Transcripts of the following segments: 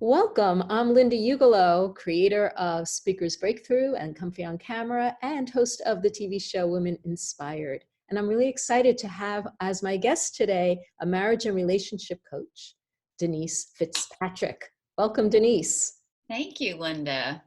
Welcome. I'm Linda Ugolo, creator of Speakers Breakthrough and Comfy on Camera, and host of the TV show Women Inspired. And I'm really excited to have as my guest today a marriage and relationship coach, Denise Fitzpatrick. Welcome, Denise. Thank you, Linda.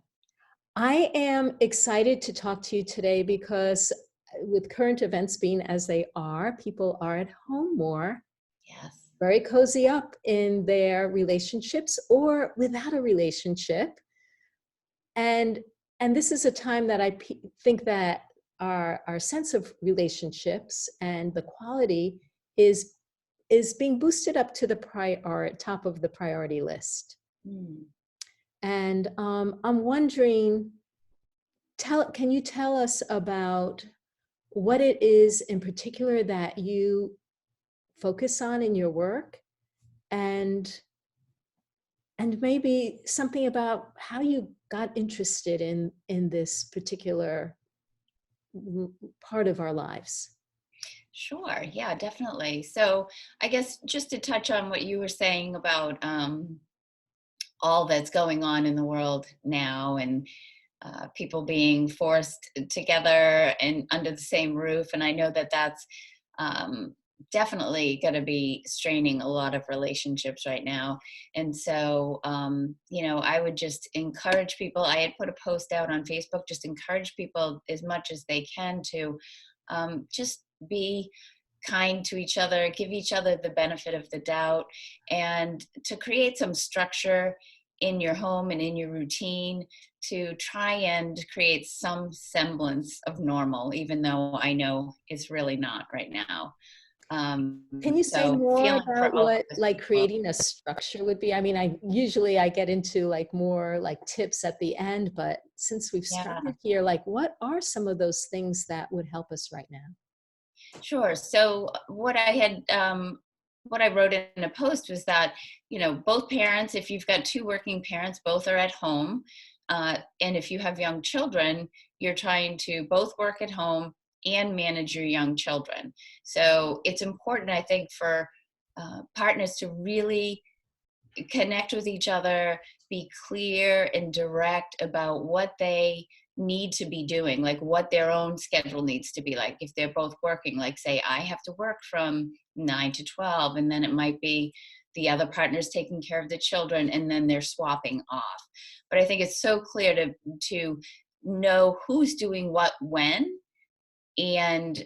I am excited to talk to you today because with current events being as they are, people are at home more, Yes. very cozy up in their relationships or without a relationship. And this is a time that I think that our sense of relationships and the quality is being boosted up to the top of the priority list. Hmm. And I'm wondering, can you tell us about what it is in particular that you focus on in your work, and maybe something about how you got interested in this particular part of our lives? Sure. Yeah, definitely. So I guess just to touch on what you were saying about all that's going on in the world now and people being forced together and under the same roof. And I know that that's definitely going to be straining a lot of relationships right now. And so, I would just encourage people. I had put a post out on Facebook, just encourage people as much as they can to just be kind to each other, give each other the benefit of the doubt, and to create some structure in your home and in your routine to try and create some semblance of normal, even though I know it's really not right now. Can you say So more feeling for about all of what those like people. creating a structure would be? I mean, I get into like more like tips at the end, but since we've Yeah, started here, like what are some of those things that would help us right now? sure. So what I wrote in a post was that, both parents, if you've got two working parents, both are at home. And if you have young children, you're trying to both work at home and manage your young children. So it's important, I think, for partners to really connect with each other, be clear and direct about what they need to be doing, like what their own schedule needs to be like. If they're both working, like say, I have to work from 9 to 12, and then it might be the other partner's taking care of the children, and then they're swapping off. But I think it's so clear to know who's doing what when, and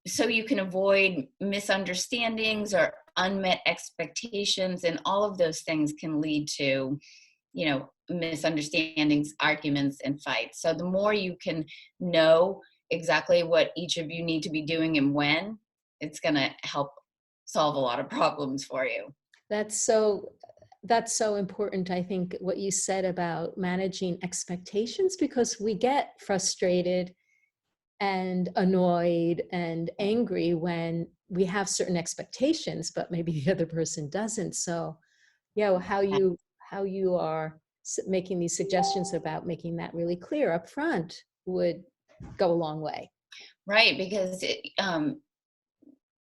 so you can avoid misunderstandings or unmet expectations, and all of those things can lead to misunderstandings, arguments, and fights. So the more you can know exactly what each of you need to be doing and when, it's going to help solve a lot of problems for you. That's so that's so important, I think, what you said about managing expectations, because we get frustrated and annoyed and angry when we have certain expectations, but maybe the other person doesn't. So, yeah, how you are making these suggestions about making that really clear up front would go a long way. Right, because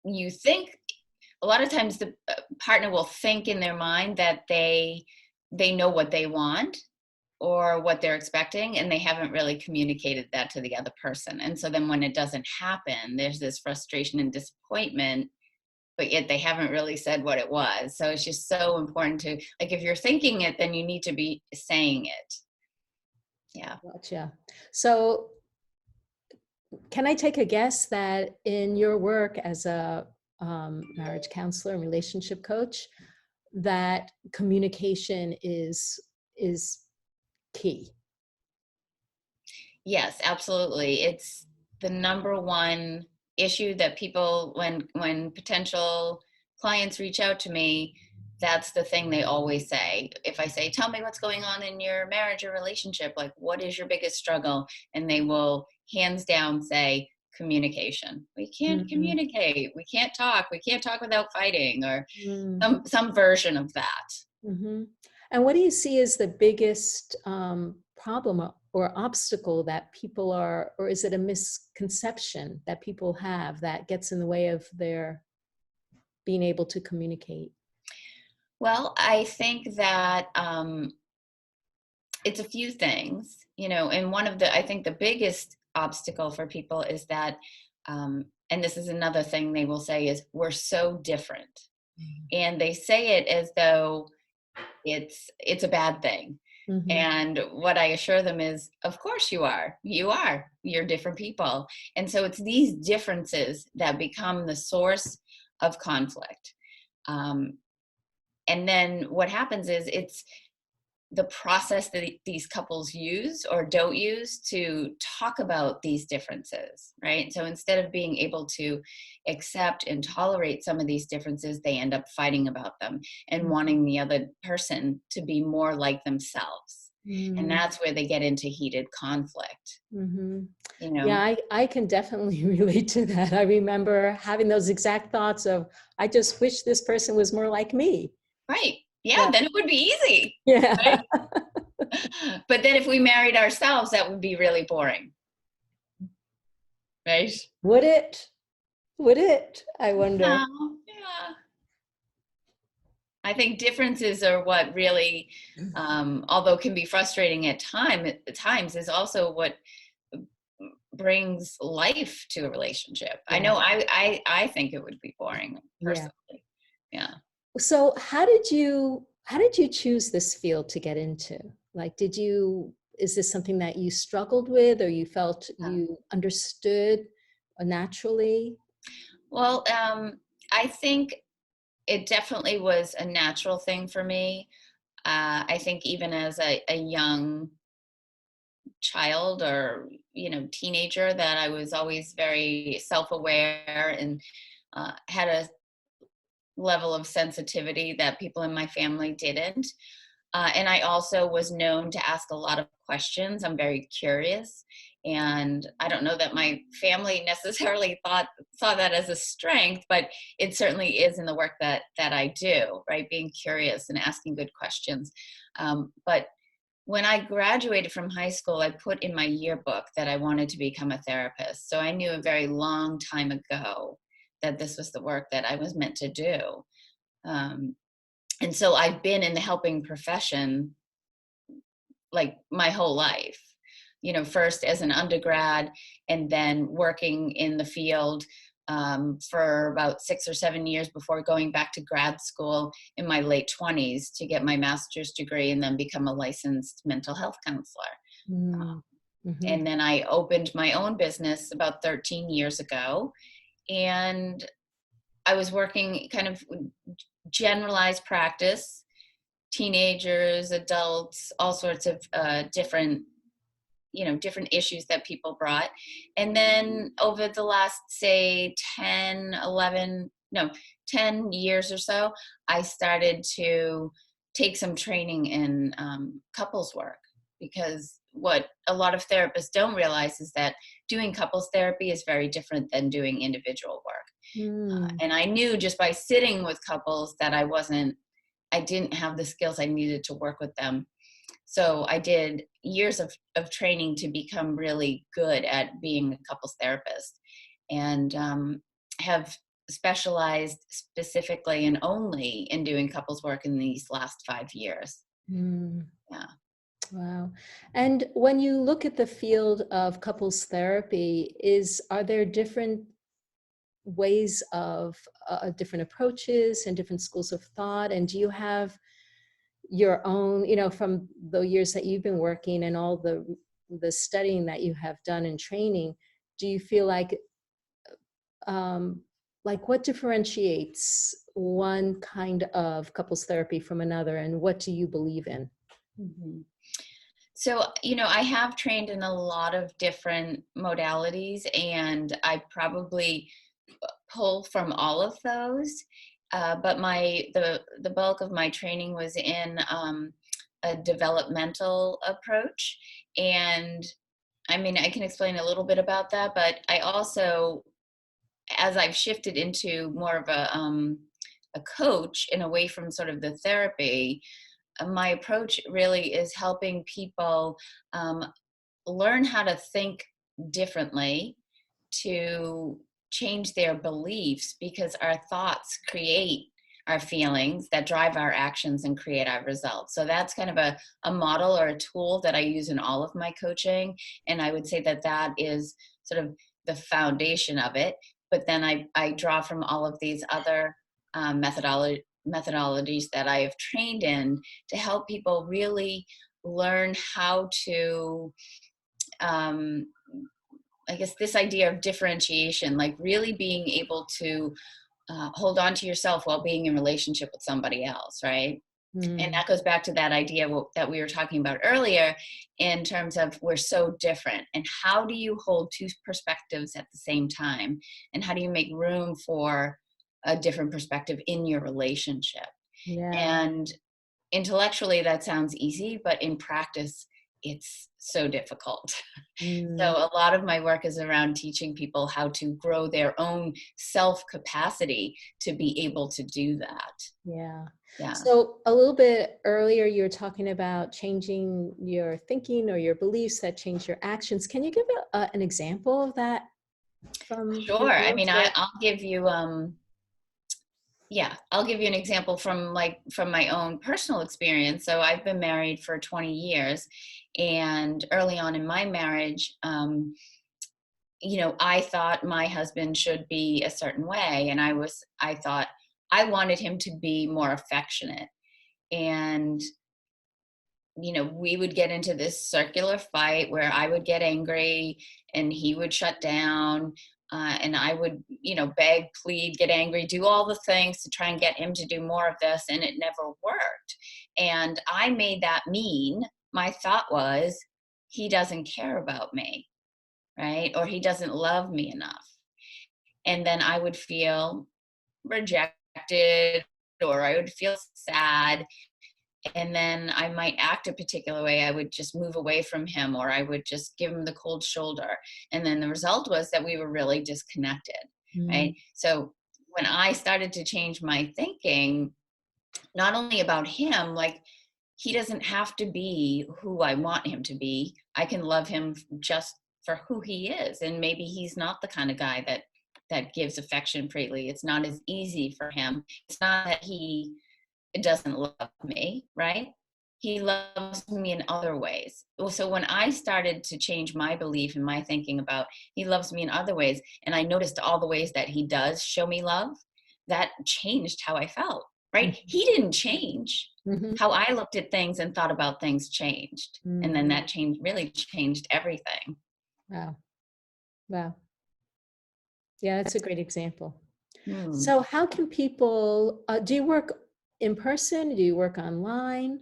you think a lot of times the partner will think in their mind that they know what they want or what they're expecting, and they haven't really communicated that to the other person. And so then when it doesn't happen, there's this frustration and disappointment, but yet they haven't really said what it was. So it's just so important to, like, if you're thinking it, then you need to be saying it. Yeah. Gotcha. So, can I take a guess that in your work as a marriage counselor and relationship coach, that communication is key? Yes, absolutely. It's the number one issue that people, when potential clients reach out to me, that's the thing they always say. If I say, "Tell me what's going on in your marriage or relationship, like what is your biggest struggle?" And they will hands down say communication. We can't Mhm. communicate. We can't talk. We can't talk without fighting, or Mm. some version of that. Mhm. And what do you see as the biggest problem or obstacle that people are, or is it a misconception that people have that gets in the way of their being able to communicate? Well, I think that it's a few things, and one of I think the biggest obstacle for people is that, and this is another thing they will say is, we're so different. And they say it as though it's a bad thing. Mm-hmm. And what I assure them is, of course you are. You're different people. And so it's these differences that become the source of conflict. Um, and then what happens is, it's the process that these couples use or don't use to talk about these differences, right? So instead of being able to accept and tolerate some of these differences, they end up fighting about them and wanting the other person to be more like themselves. And Mm-hmm. that's where they get into heated conflict, Mm-hmm. you know? Yeah, I can definitely relate to that. I remember having those exact thoughts of, I just wish this person was more like me. Right. Yeah, Yeah. then it would be easy, Yeah. right? But then if we married ourselves, that would be really boring, right? Would it? Would it? I wonder. No, yeah. I think differences are what really, although can be frustrating at times, is also what brings life to a relationship. I Yeah. know I think it would be boring Yeah. personally. Yeah. So how did you choose this field to get into? Like, is this something that you struggled with or you felt you understood naturally? Well, I think it definitely was a natural thing for me. I think even as a young child, or teenager, that I was always very self-aware and had a level of sensitivity that people in my family didn't. And I also was known to ask a lot of questions. I'm very curious. And I don't know that my family necessarily saw that as a strength, but it certainly is in the work that I do, right? Being curious and asking good questions. But when I graduated from high school, I put in my yearbook that I wanted to become a therapist. So I knew a very long time ago that this was the work that I was meant to do. Um, and so I've been in the helping profession like my whole life, first as an undergrad and then working in the field for about 6 or 7 years before going back to grad school in my late 20s to get my master's degree and then become a licensed mental health counselor. Mm. Mhm. And then I opened my own business about 13 years ago. And I was working kind of generalized practice, teenagers, adults, all sorts of different issues that people brought. And then over the last, say, 10, 11, no, 10 years or so, I started to take some training in couples work, because what a lot of therapists don't realize is that doing couples therapy is very different than doing individual work. Mm. And I knew just by sitting with couples that I didn't have the skills I needed to work with them. So I did years of training to become really good at being a couples therapist, and have specialized specifically and only in doing couples work in these last 5 years. Mm. Yeah. Wow. And when you look at the field of couples therapy, are there different ways of different approaches and different schools of thought? And do you have your own, from the years that you've been working and all the studying that you have done and training, do you feel um, like what differentiates one kind of couples therapy from another, and what do you believe in? Mhm. So, I have trained in a lot of different modalities, and I probably pull from all of those. But the bulk of my training was in a developmental approach. And I mean, I can explain a little bit about that, but I also, as I've shifted into more of a coach and away from sort of the therapy, my approach really is helping people um, learn how to think differently, to change their beliefs, because our thoughts create our feelings that drive our actions and create our results. So that's kind of a model or a tool that I use in all of my coaching. And I would say that that is sort of the foundation of it. But then I draw from all of these other methodologies that I have trained in to help people really learn how to, um, I guess, this idea of differentiation, like really being able to hold on to yourself while being in relationship with somebody else, right? And Mm, that goes back to that idea that we were talking about earlier in terms of we're so different. And how do you hold two perspectives at the same time? And how do you make room for a different perspective in your relationship? yeah. And intellectually, that sounds easy, but in practice, it's so difficult. So Mm, a lot of my work is around teaching people how to grow their own self capacity to be able to do that. yeah. Yeah. So a little bit earlier, you were talking about changing your thinking or your beliefs that change your actions. Can you give an example of that from Sure. your I work? mean, So, I'll give you yeah, I'll give you an example from my own personal experience. So I've been married for 20 years, and early on in my marriage, I thought my husband should be a certain way, and I thought I wanted him to be more affectionate. And we would get into this circular fight where I would get angry and he would shut down. And I would, beg, plead, get angry, do all the things to try and get him to do more of this. And it never worked. And I made that mean. My thought was, he doesn't care about me, right? Or he doesn't love me enough. And then I would feel rejected or I would feel sad, and then I might act a particular way. I would just move away from him or I would just give him the cold shoulder. And then the result was that we were really disconnected, mm, right? So when I started to change my thinking, not only about him, like he doesn't have to be who I want him to be. I can love him just for who he is. And maybe he's not the kind of guy that gives affection freely. It's not as easy for him. It's not that he doesn't love me, right? He loves me in other ways. Well, so when I started to change my belief and my thinking about he loves me in other ways, and I noticed all the ways that he does show me love, that changed how I felt, right? mhm, He didn't change. mhm, How I looked at things and thought about things changed. And then mm. that change really changed everything. Wow. Wow. Yeah, that's a great example. Hmm. So how can people, do you work in person? Do you work online?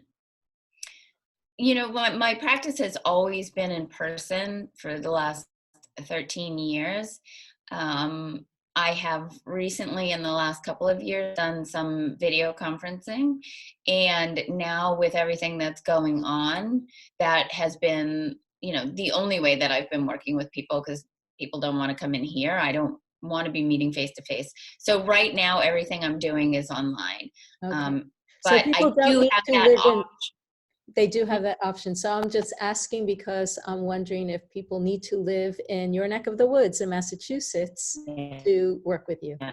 My practice has always been in person for the last 13 years. Um, I have recently, in the last couple of years, done some video conferencing. And now, with everything that's going on, that has been, the only way that I've been working with people because people don't want to come in here. I don't want to be meeting face to face. So, right now, everything I'm doing is online. Okay. Um, So but people I don't do need have to that live in, option. they do have that option. So I'm just asking because I'm wondering if people need to live in your neck of the woods in Massachusetts to work with you. Yeah.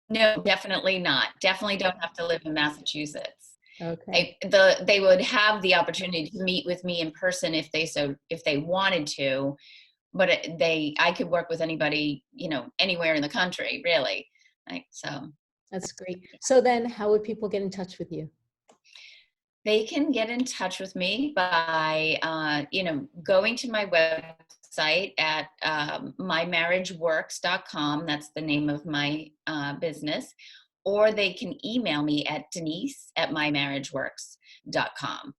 No, definitely not. Definitely don't have to live in Massachusetts. Okay. They would have the opportunity to meet with me in person if they wanted to, but I could work with anybody, anywhere in the country, really. Like, so That's great. So then how would people get in touch with you? they can get in touch with me by, going to my website at mymarriageworks.com. That's the name of my business. Or they can email me at denise@mymarriageworks.com.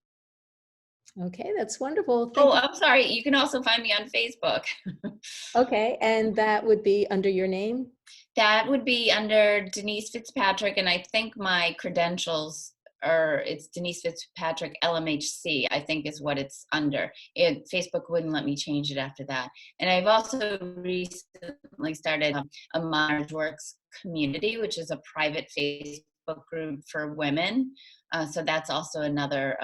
Okay, that's wonderful. Oh, Thank you. I'm sorry. You can also find me on Facebook. Okay, and that would be under your name? That would be under Denise Fitzpatrick, and I think my credentials it's Denise Fitzpatrick LMHC, I think is what it's under. Facebook wouldn't let me change it after that. And I've also recently started a Marriage Works community, which is a private Facebook group for women. So that's also another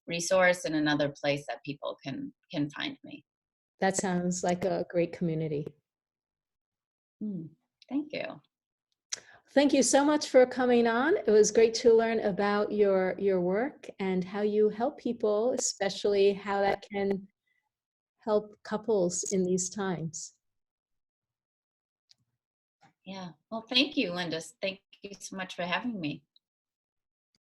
resource and another place that people can find me. That sounds like a great community. Hmm. Thank you. Thank you so much for coming on. It was great to learn about your work and how you help people, especially how that can help couples in these times. Yeah. Well, thank you, Linda. Thank you so much for having me.